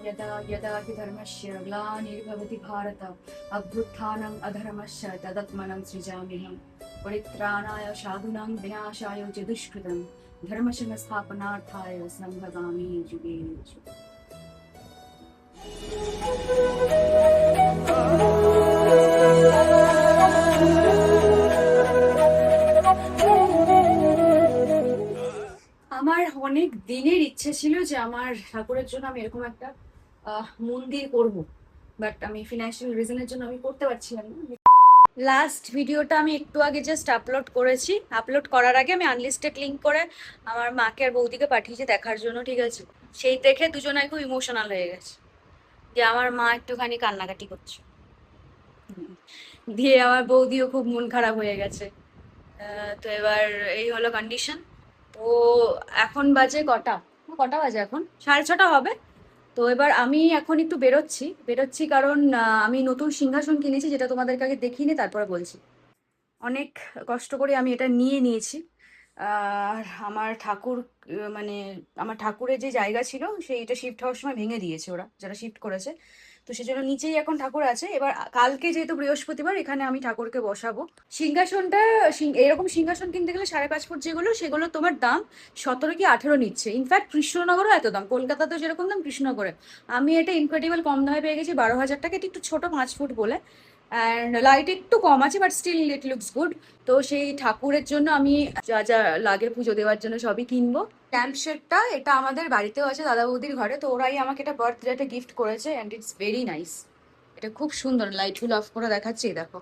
यदा यदा हि धर्मस्य ग्लानिर्भवति भारत अभ्युत्थानम् अधर्मस्य तदात्मनं सृजाम्यहम् परित्राणाय साधूनां विनाशाय च दुष्कृतं धर्मसंस्थापनार्थाय सम्भवामि युगे युगे। আমার অনেক দিনের ইচ্ছে ছিল যে আমার ঠাকুরের জন্য আমি এরকম একটা মন্দির করব, বাট আমি ফিনান্সিয়াল রিজনের জন্য আমি করতে পারছিলাম না। লাস্ট ভিডিওটা আমি একটু আগে জাস্ট আপলোড করেছি। আপলোড করার আগে আমি আনলিস্টেড লিঙ্ক করে আমার মাকে আর বৌদিকে পাঠিয়েছি দেখার জন্য, ঠিক আছে? সেই দেখে দুজনাই খুব ইমোশনাল হয়ে গেছে যে আমার মা একটুখানি কান্নাকাটি করছে, দিয়ে আমার বৌদিও খুব মন খারাপ হয়ে গেছে। তো এবার এই হলো কন্ডিশন। তো এখন বাজে কটা, কটা বাজে এখন 6:30 হবে। তো এবার আমি এখন একটু বেরোচ্ছি কারণ আমি নতুন সিংহাসন কিনেছি, যেটা তোমাদেরকে আগে দেখিনি, তারপরে বলছি। অনেক কষ্ট করে আমি এটা নিয়েছি। আর আমার ঠাকুর মানে আমার ঠাকুরের যে জায়গা ছিল সেইটা শিফট হওয়ার সময় ভেঙে দিয়েছে ওরা, যারা শিফট করেছে। তো সেজন্য নিচেই এখন ঠাকুর আছে। এবার কালকে যেহেতু বৃহস্পতিবার, এখানে আমি ঠাকুরকে বসাবো। সিংহাসনটা এরকম সিংহাসন কিনতে গেলে 5.5 ফুট যেগুলো, সেগুলো তোমার দাম 17 কি 18 নিচ্ছে। ইনফ্যাক্ট কৃষ্ণনগরও এত দাম, কলকাতাতেও যেরকম দাম কৃষ্ণনগরে। আমি এটা ইনক্রেডিবল কম দামে পেয়ে গেছি 12,000 টাকা। এটা একটু ছোট 5 ফুট বলে, অ্যান্ড লাইট একটু কম আছে, but still it looks good. তো সেই ঠাকুরের জন্য আমি যা যা লাগে পুজো দেওয়ার জন্য সবই কিনবো। ল্যাম্প শেডটা এটা আমাদের বাড়িতেও আছে, দাদা বৌদির ঘরে। তো ওরাই আমাকে এটা বার্থডেতে গিফট করেছে, অ্যান্ড ইটস ভেরি নাইস। এটা খুব সুন্দর, লাইটগুলো অফ করে দেখাচ্ছি, দেখো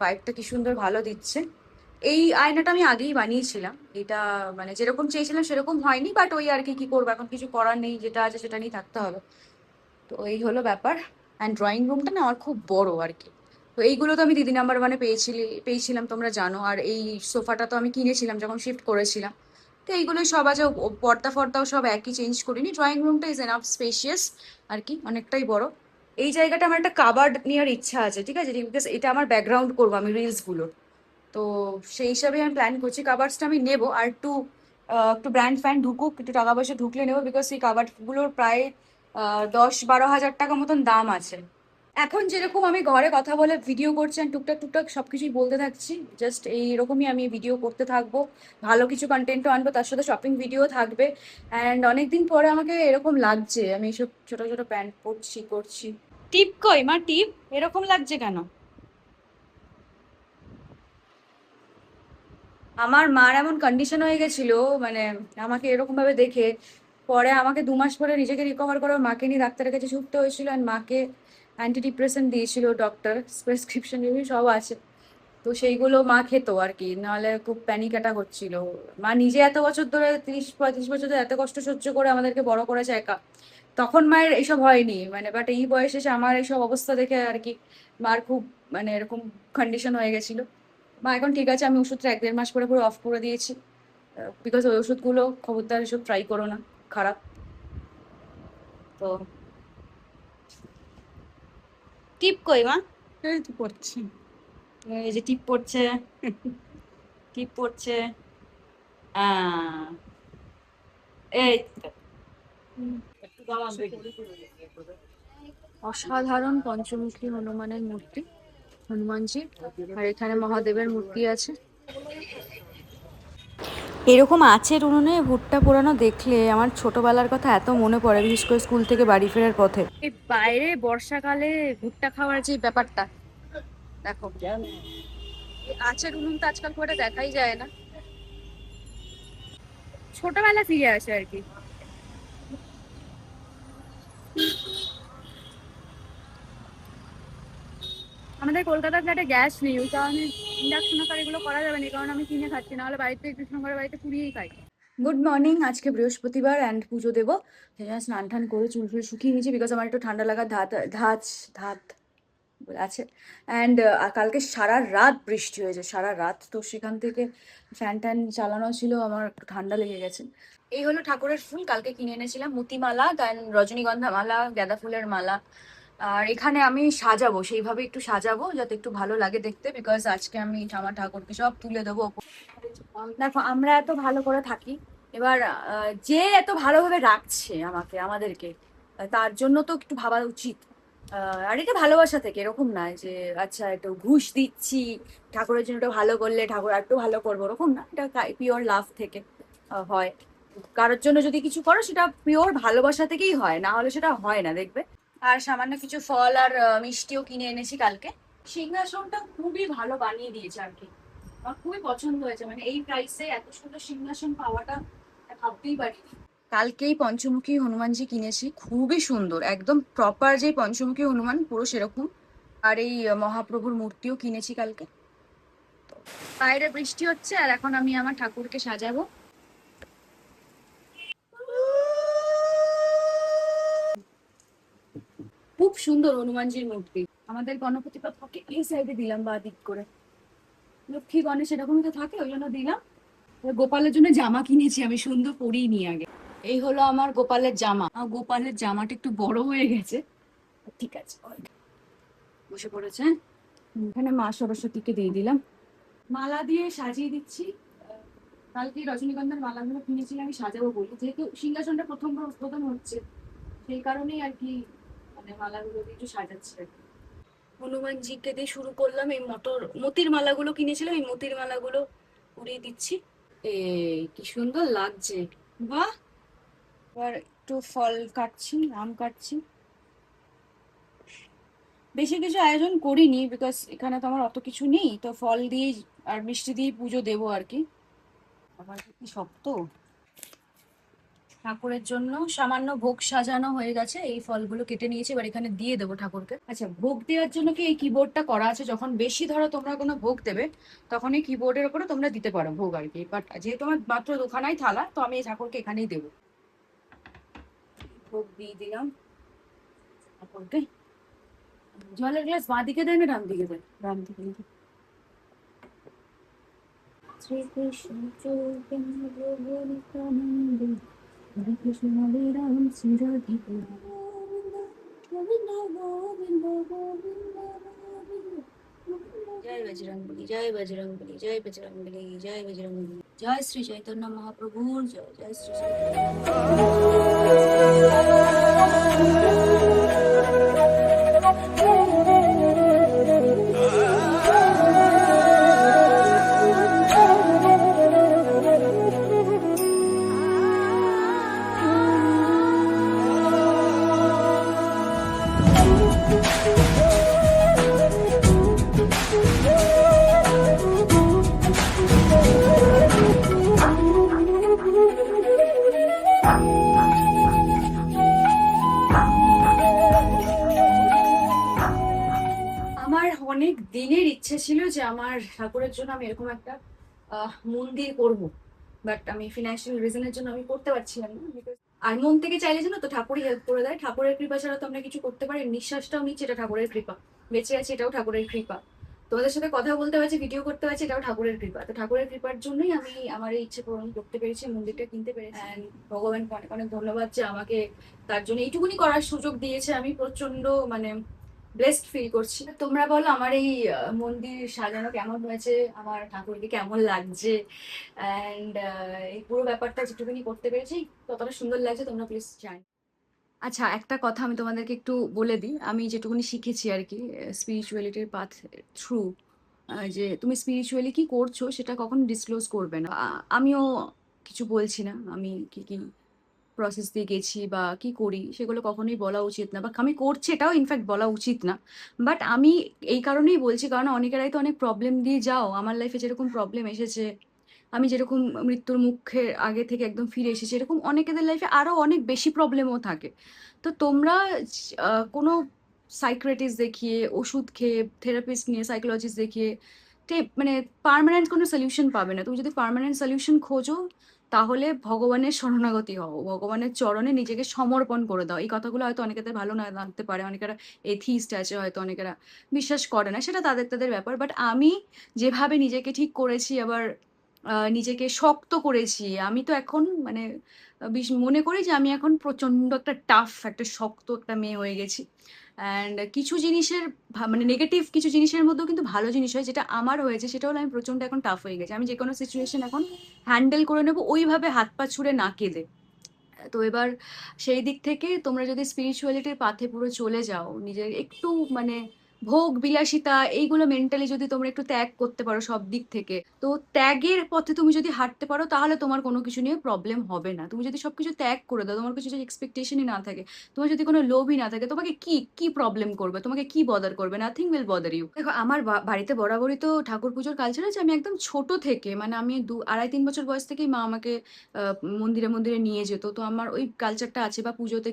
পাইপটা কি সুন্দর ভালো দিচ্ছে। এই আয়নাটা আমি আগেই বানিয়েছিলাম, এটা মানে যেরকম চেয়েছিলাম সেরকম হয়নি, বাট ওই আর কি, কি করবো এখন, কিছু করার নেই, যেটা আছে সেটা নিয়ে থাকতে হবে। তো এই হলো ব্যাপার। অ্যান্ড ড্রয়িং রুমটা না আমার খুব বড় আর কি। তো এইগুলো তো আমি দিদি নাম্বার ওয়ানে পেয়েছিলাম, তোমরা জানো। আর এই সোফাটা তো আমি কিনেছিলাম যখন শিফট করেছিলাম। তো এইগুলোই সব আছে, পর্দা ফর্দাও সব একই, চেঞ্জ করিনি। ড্রয়িং রুমটা ইজ এনাফ স্পেশিয়াস আর কি, অনেকটাই বড়। এই জায়গাটা আমার একটা কাবার্ড নেওয়ার ইচ্ছা আছে, ঠিক আছে, বিকজ এটা আমার ব্যাকগ্রাউন্ড করবো আমি রিলসগুলো। তো সেই হিসাবে আমি প্ল্যান করছি কাবার্ডসটা আমি নেবো। আর একটু ব্র্যান্ড ফ্যান ঢুকুক, একটু টাকা পয়সা ঢুকলে নেবো, বিকজ এই কাবার্ডগুলোর প্রায় 10-12 হাজার টাকা মতন দাম আছে। এখন যেরকম আমি ঘরে কথা বলে ভিডিও করছি আর টুকটাক টুকটাক সবকিছুই বলতে থাকছি, জাস্ট এইরকমই আমি ভিডিও করতে থাকবো। ভালো কিছু কন্টেন্টও আনবো, তার সাথে শপিং ভিডিও থাকবে। অ্যান্ড অনেকদিন পরে আমাকে এরকম লাগছে, আমি এইসব ছোট ছোট প্যান্ট পরছি করছি। টিপ কই মা, টিপ এরকম লাগছে কেন? আমার মার এমন কন্ডিশন হয়ে গেছিল, মানে আমাকে এরকম ভাবে দেখে পরে আমাকে 2 মাস পরে নিজেকে রিকভার করে ওর মাকে নিয়ে ডাক্তারের কাছে ছুটতে হয়েছিল। আর মাকে অ্যান্টি ডিপ্রেশন দিয়েছিল ডক্টর, প্রেসক্রিপশন সব আছে। তো সেইগুলো মা খেত আর কি, নাহলে খুব প্যানিক অ্যাটাক হচ্ছিল। মা নিজে এত বছর ধরে, 30-35 বছর ধরে এত কষ্ট সহ্য করে আমাদেরকে বড় করেছে একা। তখন মায়ের এইসব হয়নি, মানে বাট এই বয়সে এসে আমার এইসব অবস্থা দেখে আর কি মার খুব মানে এরকম কন্ডিশন হয়ে গেছিল। মা এখন ঠিক আছে, আমি ওষুধটা 1-1.5 মাস পরে পুরো অফ করে দিয়েছি। বিকজ ওই ওষুধগুলো খবরদার এসব ট্রাই করো না, খারাপ। তো টিপ কই মা? এই তো করছি। এই যে টিপ পড়ছে, টিপ পড়ছে। এই তো। অসাধারণ পঞ্চমুখী হনুমানের মূর্তি, হনুমানজি। আর এখানে মহাদেবের মূর্তি আছে। এরকম আঁচের উনুনে ভুট্টা পোড়ানো দেখলে আমার ছোটবেলার কথা এত মনে পড়ে, বিশেষ করে স্কুল থেকে বাড়ি ফেরার পথে। এই বাইরে বর্ষাকালে ভুট্টা খাওয়ার যে ব্যাপারটা, দেখো আঁচের উনুন তো আজকাল খুব একটা দেখাই যায় না। ছোটবেলা ফিরে আসে আর কি। আমাদের কলকাতার ফ্ল্যাটে গ্যাস নেই, ওই কারণে ইন্ডাকশন আকার এগুলো করা যাবে না, এই কারণে আমি কিনে খাচ্ছি, নাহলে বাড়িতে কৃষ্ণনগরের বাড়িতে পুড়িয়েই খাই। গুড মর্নিং, আজকে বৃহস্পতিবার অ্যান্ড পুজো দেবো। সেই জন্য স্নান টান করে চুল ফুল শুকিয়ে নিয়েছি, বিকজ আমার একটু ঠান্ডা লাগার ধাত আছে। অ্যান্ড কালকে সারা রাত বৃষ্টি হয়েছে, সারা রাত। তো সেখান থেকে ফ্যান ট্যান চালানো ছিল, আমার একটু ঠান্ডা লেগে গেছে। এই হলো ঠাকুরের ফুল, কালকে কিনে এনেছিলাম মতিমালা, দেন রজনীগন্ধা মালা, গাঁদা ফুলের মালা। আর এখানে আমি সাজাবো, সেইভাবে একটু সাজাবো যাতে একটু ভালো লাগে দেখতে, বিকজ আজকে আমি আমার ঠাকুরকে সব তুলে দেবো। দেখো আমরা এত ভালো করে থাকি, এবার যে এত ভালোভাবে রাখছে আমাদেরকে, তার জন্য তো একটু ভাবা উচিত। আর এটা ভালোবাসা থেকে, এরকম নয় যে আচ্ছা একটু ঘুষ দিচ্ছি ঠাকুরের জন্য, একটু ভালো করলে ঠাকুর আর একটু ভালো করবো, ওরকম না। এটা পিওর লাভ থেকে হয়। কারোর জন্য যদি কিছু করো সেটা পিওর ভালোবাসা থেকেই হয়, না হলে সেটা হয় না, দেখবে। আর সামান্য কিছু ফল আর মিষ্টিও কিনে এনেছি কালকে। সিংহাসনটা খুবই ভালো বানিয়ে দিয়েছে আর কি, আমার খুবই পছন্দ হয়েছে। মানে এই প্রাইসে এত সুন্দর সিংহাসন পাওয়াটা ভাবতেই পারিনি। কালকেই পঞ্চমুখী হনুমানজি কিনেছি, খুবই সুন্দর, একদম প্রপার যে পঞ্চমুখী হনুমান পুরো সেরকম। আর এই মহাপ্রভুর মূর্তিও কিনেছি কালকে। বাইরে বৃষ্টি হচ্ছে আর এখন আমি আমার ঠাকুরকে সাজাবো। খুব সুন্দর হনুমানজির মূর্তি। আমাদের গণপতি বাপ্পাকে এই সাইডে দিলাম বা দিক করে, লক্ষ্মী গণেশ এরকমই তো থাকে, ওই জন্য দিলাম। গোপালের জন্য জামা কিনেছি আমি, সুন্দর পরিনি আগে। এই হলো আমার গোপালের জামা। গোপালের জামাটা একটু বড় হয়ে গেছে, ঠিক আছে। বসে পড়েছে। এখানে মা সরস্বতীকে দিয়ে দিলাম, মালা দিয়ে সাজিয়ে দিচ্ছি। কালকে রজনীগন্ধার মালাগুলো কিনেছিলাম আমি সাজাবো বলি, যেহেতু সিংহাসনটা প্রথম উদ্বোধন হচ্ছে সেই কারণেই আর কি, মানে মালাগুলো দিয়ে একটু সাজাচ্ছি আর কি। হনুমানজিকে দিয়ে শুরু করলাম। এই মতির মালাগুলো কিনেছিলাম, এই মতির মালাগুলো উড়িয়ে দিচ্ছি। এই কি সুন্দর লাগছে, বাহ। এবার একটু ফল কাটছি, আম কাটছি। বেশি কিছু আয়োজন করিনি, বিকজ এখানে তো আমার অত কিছু নেই, তো ফল দিয়ে আর মিষ্টি দিয়ে পুজো দেবো আর কি। আবার কি শক্ত। ঠাকুরের জন্য সামান্য ভোগ সাজানো হয়ে গেছে, এই ফলগুলো কেটে নিয়েছি, এবার এখানে দিয়ে দেবো ঠাকুরকে। আচ্ছা, ভোগ দেওয়ার জন্য কি এই কিবোর্ডটা করা আছে, যখন বেশি ধরো তোমরা কোনো ভোগ দেবে তখন এই কিবোর্ডের উপরে তোমরা দিতে পারো ভোগ আর কি। বাট যেহেতু আমার মাত্র দুখানাই থালা, তো আমি এই ঠাকুরকে এখানেই দেবো। ভোগ দিয়ে দিলাম ঠাকুরকে। জলের গ্লাস বাঁ দিকে দেয় না ডান দিকে দেয়? ডান দিকে। শ্রীকৃষ্ণ চৈতন্য প্রভু নিত্যানন্দ, হরে কৃষ্ণ হরে রাম শ্রী রাধে গোবিন্দ গোবিন্দ গোবিন্দ গোবিন্দ। জয় বজরংবলী, জয় বজরংবলী, জয় বজরংবলী, জয় বজরংবলী। জয় শ্রী চৈতন্য মহাপ্রভুর জয়, জয় শ্রী আমার অনেক দিনের ইচ্ছে ছিল যে আমার ঠাকুরের জন্য আমি এরকম একটা মন্দির করব, বাট আমি ফিনান্সিয়াল রিজনের জন্য আমি করতে পারছিলাম না। Because আর মন থেকে চাইলে জানো তো ঠাকুরই হেল্প করে দেয়, ঠাকুরের কৃপা ছাড়া তো আমরা কিছু করতে পারি। নিঃশ্বাসটাও নিচ্ছি, এটা ঠাকুরের কৃপা। বেঁচে আছি, এটাও ঠাকুরের কৃপা। তোমাদের সাথে কথা বলতে পারছি, ভিডিও করতে পারছি, এটাও ঠাকুরের কৃপা। তো ঠাকুরের কৃপার জন্যই আমি আমার এই ইচ্ছে পূরণ করতে পেরেছি, মন্দিরটা কিনতে পেরেছি। অ্যান্ড ভগবানকে অনেক অনেক ধন্যবাদ যে আমাকে তার জন্য এইটুকুনি করার সুযোগ দিয়েছে। আমি প্রচন্ড মানে ব্লেসড ফিল করছি। তোমরা বলো আমার এই মন্দির সাজানো কেমন হয়েছে, আমার ঠাকুরকে কেমন লাগছে, অ্যান্ড এই পুরো ব্যাপারটা যেটুকুনি করতে পেরেছি কতটা সুন্দর লাগছে তোমরা প্লিজ জানি। আচ্ছা, একটা কথা আমি তোমাদেরকে একটু বলে দিই, আমি যেটুকুনি শিখেছি আর কি স্পিরিচুয়ালিটির পাথ থ্রু, যে তুমি স্পিরিচুয়ালি কি করছো সেটা কখনো ডিসক্লোজ করবে না। আমিও কিছু বলছি না আমি কি কি প্রসেস দিয়ে গেছি বা কি করি, সেগুলো কখনোই বলা উচিত না, বা আমি করছি এটাও ইনফ্যাক্ট বলা উচিত না। বাট আমি এই কারণেই বলছি, কারণ অনেকেরাই তো অনেক প্রবলেম দিয়ে যাও। আমার লাইফে যেরকম প্রবলেম এসেছে, আমি যেরকম মৃত্যুর মুখে আগে থেকে একদম ফিরে এসেছি, এরকম অনেকেদের লাইফে আরো অনেক বেশি প্রবলেমও থাকে। তো তোমরা কোনো সাইক্রেটিস্ট দেখিয়ে, ওষুধ খেয়ে, থেরাপিস্ট নিয়ে, সাইকোলজিস্ট দেখিয়ে মানে পার্মানেন্ট কোনো সলিউশন পাবে না। তুমি যদি পার্মানেন্ট সলিউশন খোঁজো তাহলে ভগবানের শরণাগতি হও, ভগবানের চরণে নিজেকে সমর্পণ করে দাও। এই কথাগুলো হয়তো অনেকেদের ভালো না লাগতে পারে, অনেকেরা এথিস্ট আছে, হয়তো অনেকেরা বিশ্বাস করে না, সেটা তাদের তাদের ব্যাপার। বাট আমি যেভাবে নিজেকে ঠিক করেছি, আবার নিজেকে শক্ত করেছি, আমি তো এখন মানে মনে করি যে আমি এখন প্রচন্ড একটা টাফ, একটা শক্ত একটা মেয়ে হয়ে গেছি। অ্যান্ড কিছু জিনিসের মানে নেগেটিভ কিছু জিনিসের মধ্যেও কিন্তু ভালো জিনিস হয়, যেটা আমার হয়েছে সেটা হলো আমি প্রচন্ড এখন টাফ হয়ে গেছি। আমি যে কোনো সিচুয়েশন এখন হ্যান্ডেল করে নেবো, ওইভাবে হাত পা ছুড়ে না কেঁদে। তো এবার সেই দিক থেকে তোমরা যদি স্পিরিচুয়ালিটির পাথে পুরো চলে যাও, নিজের একটু মানে ভোগ বিলাসিতা এইগুলো মেন্টালি যদি তোমরা একটু ত্যাগ করতে পারো সব দিক থেকে, তো ত্যাগের পথে তুমি যদি হাঁটতে পারো তাহলে তোমার কোনো কিছু নিয়ে প্রবলেম হবে না। তুমি যদি সবকিছু ত্যাগ করে দাও, তোমার কিছু যদি এক্সপেকটেশনই না থাকে, তোমার যদি কোনো লোভই না থাকে, তোমাকে কি কি প্রবলেম করবে, তোমাকে কি বদার করবে? Nothing will bother you. দেখো আমার বাড়িতে বরাবরই তো ঠাকুর পুজোর কালচার আছে। আমি একদম ছোট থেকে মানে আমি 2 আড়াই 3 বছর বয়স থেকেই মা আমাকে মন্দিরে মন্দিরে নিয়ে যেত। তো আমার ওই কালচারটা আছে। বা পুজোতে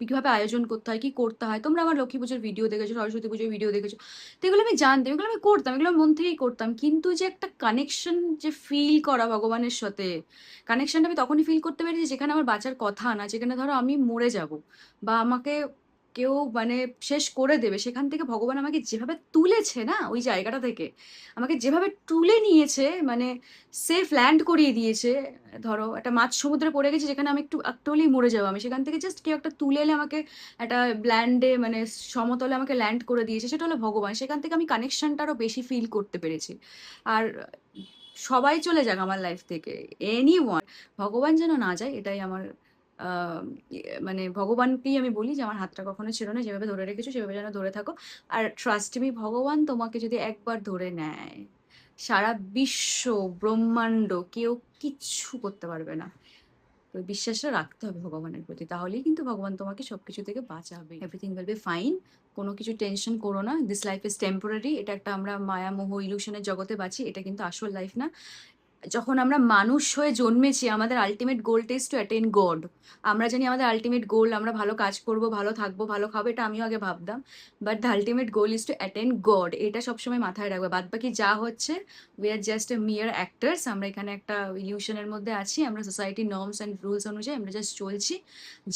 কিভাবে আয়োজন করতে হয়, কি করতে হয়, তোমরা আমার লক্ষ্মী পুজোর ভিডিও দেখেছো, সরস্বতী পুজোর ভিডিও দেখেছো, তো এগুলো আমি জানতাম, এগুলো আমি করতাম, এগুলো আমি মন থেকেই করতাম। কিন্তু যে একটা কানেকশন, যে ফিল করা ভগবানের সাথে, কানেকশনটা আমি তখনই ফিল করতে পেরেছি যেখানে আমার বাঁচার কথা না, যেখানে ধরো আমি মরে যাব বা আমাকে কেউ মানে শেষ করে দেবে, সেখান থেকে ভগবান আমাকে যেভাবে তুলেছে না, ওই জায়গাটা থেকে আমাকে যেভাবে তুলে নিয়েছে, মানে সেফ ল্যান্ড করিয়ে দিয়েছে। ধরো একটা মাঝ সমুদ্রে পড়ে গেছি, যেখানে আমি একটু একটুলি মরে যাবো, আমি সেখান থেকে জাস্ট কেউ একটা তুলে এলে আমাকে একটা ল্যান্ডে মানে সমতলে আমাকে ল্যান্ড করে দিয়েছে, সেটা হলো ভগবান। সেখান থেকে আমি কানেকশনটা আরো বেশি ফিল করতে পেরেছি। আর সবাই চলে যাক আমার লাইফ থেকে, এনি ওয়ান, ভগবান যেন না যায়, এটাই আমার মানে ভগবানকেই আমি বলি যে আমার হাতটা কখনো ছিল না, যেভাবে ধরে রেখেছো সেভাবে যেন ধরে থাকো। আর ট্রাস্ট মি, ভগবান তোমাকে যদি একবার ধরে নেয়, সারা বিশ্ব ব্রহ্মাণ্ড কেউ কিচ্ছু করতে পারবে না। তো ওই বিশ্বাসটা রাখতে হবে ভগবানের প্রতি, তাহলেই কিন্তু ভগবান তোমাকে সবকিছু থেকে বাঁচাবে। Everything will be fine. কোনো কিছু টেনশন করো না। This life is temporary. এটা একটা আমরা মায়া মোহ ইলুশনের জগতে বাঁচি, এটা কিন্তু আসল লাইফ না। যখন আমরা মানুষ হয়ে জন্মেছি, আমাদের আলটিমেট গোলটা ইজ টু অ্যাটেন গড। আমরা জানি আমাদের আলটিমেট গোল আমরা ভালো কাজ করব, ভালো থাকবো, ভালো খাবো, এটা আমিও আগে ভাবতাম। But the ultimate goal is two attain god, এটা সবসময় মাথায় রাখবে। বাদ বাকি যা হচ্ছে, উই আর জাস্ট এ মিয়ার অ্যাক্টার্স। আমরা এখানে একটা ইলিউশনের মধ্যে আছি, আমরা সোসাইটি নর্মস অ্যান্ড রুলস অনুযায়ী আমরা জাস্ট চলছি।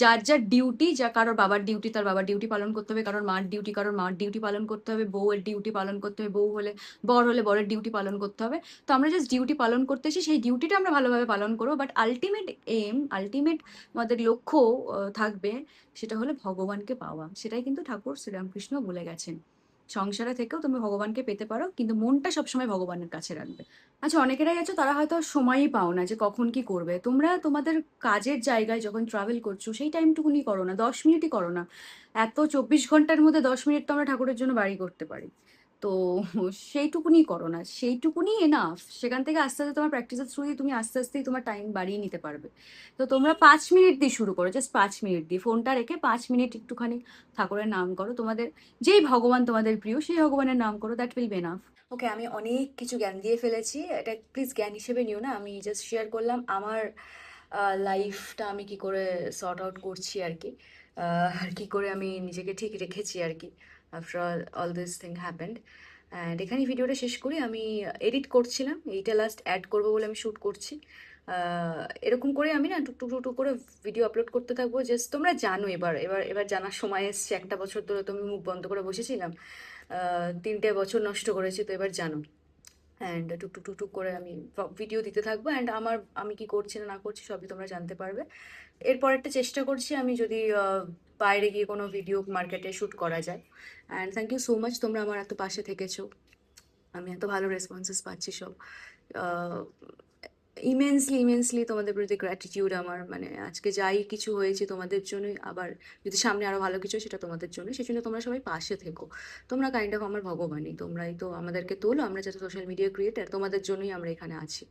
যার যার ডিউটি, যা কারোর বাবার ডিউটি তার বাবার ডিউটি পালন করতে হবে, কারোর মার ডিউটি কারোর মার ডিউটি পালন করতে হবে, বউয়ের ডিউটি পালন করতে হবে, বউ হলে বর হলে বরের ডিউটি পালন করতে হবে। তো আমরা জাস্ট ডিউটি পালন করতে এসে সেই ডিউটিটা আমরা ভালোভাবে পালন করবো। বাট আলটিমেট এম, আলটিমেট আমাদের লক্ষ্য থাকবে, সেটা হলো ভগবানকে পাওয়া। সেটাই কিন্তু ঠাকুর শ্রীরামকৃষ্ণ বলে গেছেন। সংসারে থেকেও তুমি ভগবানকে পেতে পারো, কিন্তু মনটা সবসময় ভগবানের কাছে রাখবে। আচ্ছা, অনেকেরাই আছো তারা হয়তো সময়ই পাও না যে কখন কি করবে। তোমরা তোমাদের কাজের জায়গায় যখন ট্রাভেল করছো সেই টাইমটুকুনি করো না, 10 মিনিটই করো না। এত 24 ঘন্টার মধ্যে 10 মিনিট তো আমরা ঠাকুরের জন্য বাড়ি করতে পারি। তো সেইটুকুনি করো না, সেইটুকুনি এনাফ। সেখান থেকে আস্তে আস্তে তোমার প্র্যাকটিসের থ্রু দিয়ে তুমি আস্তে আস্তেই তোমার টাইম বাড়িয়ে নিতে পারবে। তো তোমরা 5 মিনিট দিয়ে শুরু করো, জাস্ট 5 মিনিট দিয়ে ফোনটা রেখে 5 মিনিট একটুখানি ঠাকুরের নাম করো। তোমাদের যেই ভগবান তোমাদের প্রিয় সেই ভগবানের নাম করো, দ্যাট উইল বি এনাফ। ওকে, আমি অনেক কিছু জ্ঞান দিয়ে ফেলেছি, এটা প্লিজ জ্ঞান হিসেবে নিও না। আমি জাস্ট শেয়ার করলাম আমার লাইফটা আমি কি করে সর্ট আউট করছি আর কি, আর কি করে আমি নিজেকে ঠিক রেখেছি আর কি, after all this thing happened. And এখানে ভিডিওটা শেষ করি। আমি এডিট করছিলাম, এইটা লাস্ট অ্যাড করবো বলে আমি শ্যুট করছি। এরকম করে আমি না টুকটুক টুকটুক করে ভিডিও আপলোড করতে থাকবো। জাস্ট তোমরা জানো, এবার এবার এবার জানার সময় এসছে। একটা বছর ধরে তো আমি মুখ বন্ধ করে বসেছিলাম, 3টে বছর নষ্ট করেছি, তো এবার জানো। অ্যান্ড টুকটুক টুকটুক করে আমি ভিডিও দিতে থাকবো, অ্যান্ড আমি কি করছি না না করছি সবই তোমরা জানতে পারবে। এরপর একটা চেষ্টা করছি আমি যদি বাইরে গিয়ে কোনো ভিডিও মার্কেটে শ্যুট করা যায়। And thank you so much, তোমরা আমার এত পাশে থেকেছো, আমি এত ভালো রেসপন্সেস পাচ্ছি সব। ইমেন্সলি ইমেন্সলি তোমাদের প্রতি গ্র্যাটিটিউড আমার। মানে আজকে যাই কিছু হয়েছে তোমাদের জন্যই, আবার যদি সামনে আরও ভালো কিছু হয় সেটা তোমাদের জন্য। সেই জন্য তোমরা সবাই পাশে থেকো। তোমরা কাইন্ড অফ আমার ভগবানই, তোমরাই তো আমাদেরকে তোলো। আমরা যাতে সোশ্যাল মিডিয়া ক্রিয়েটার, তোমাদের জন্যই আমরা এখানে আছি।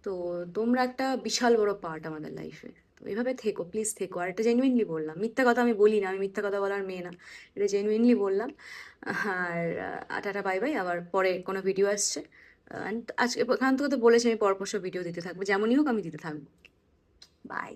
তো তোমরা একটা বিশাল বড় পার্ট আমাদের লাইফে। তো এভাবে থেকো, প্লিজ থেকো। আর এটা জেনুইনলি বললাম, মিথ্যা কথা আমি বলি না, আমি মিথ্যা কথা বলার মেয়ে না, এটা জেনুইনলি বললাম। আর টাটা বাই বাই, আবার পরে কোনো ভিডিও আসছে। অ্যান্ড আজকে এখান থেকে তো বলেছি আমি পরপর সব ভিডিও দিতে থাকবো, যেমনই হোক আমি দিতে থাকবো। বাই।